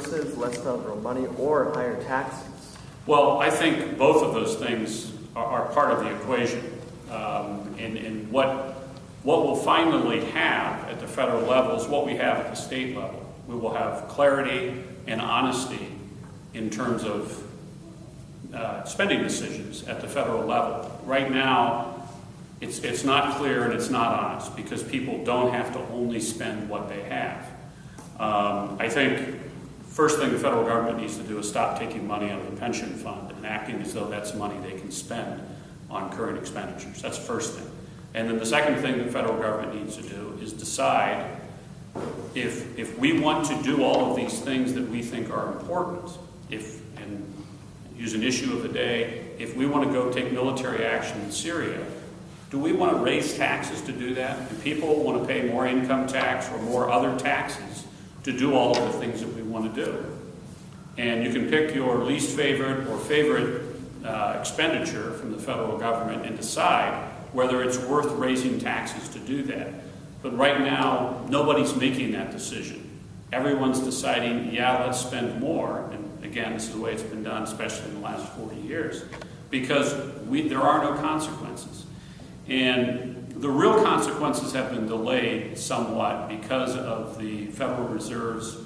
services, less federal money, or higher taxes? Well, I think both of those things are part of the equation. And what we'll finally have at the federal level is what we have at the state level. We will have clarity and honesty in terms of spending decisions at the federal level. Right now, it's not clear and it's not honest because people don't have to only spend what they have. I think first thing the federal government needs to do is stop taking money out of the pension fund and acting as though that's money they can spend on current expenditures. That's the first thing. And then the second thing the federal government needs to do is decide if we want to do all of these things that we think are important, and use an issue of the day, if we want to go take military action in Syria, do we want to raise taxes to do that? Do people want to pay more income tax or more other taxes to do all of the things that we want to do? And you can pick your least favorite or favorite expenditure from the federal government and decide whether it's worth raising taxes to do that. But right now, nobody's making that decision. Everyone's deciding, yeah, let's spend more. And again, this is the way it's been done, especially in the last 40 years, because there are no consequences. And the real consequences have been delayed somewhat because of the Federal Reserve's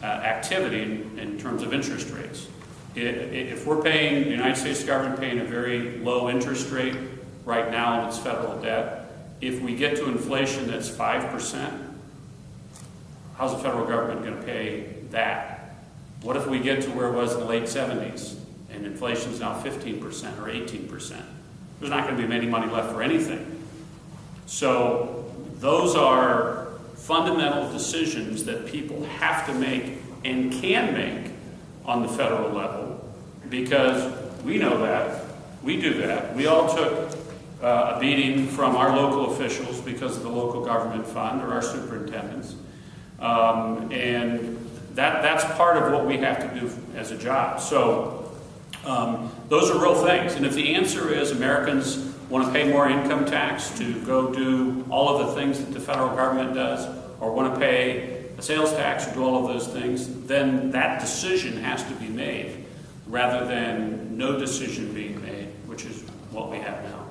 activity in terms of interest rates. If we're paying, the United States government paying a very low interest rate right now on its federal debt, if we get to inflation that's 5%, how's the federal government going to pay that? What if we get to where it was in the late 70s and inflation is now 15% or 18%? There's not going to be any money left for anything. So those are fundamental decisions that people have to make and can make on the federal level because we know that, we do that. We all took a beating from our local officials because of the local government fund or our superintendents. And that's part of what we have to do as a job. So those are real things. And if the answer is Americans want to pay more income tax to go do all of the things that the federal government does, or want to pay a sales tax or do all of those things, then that decision has to be made rather than no decision being made, which is what we have now.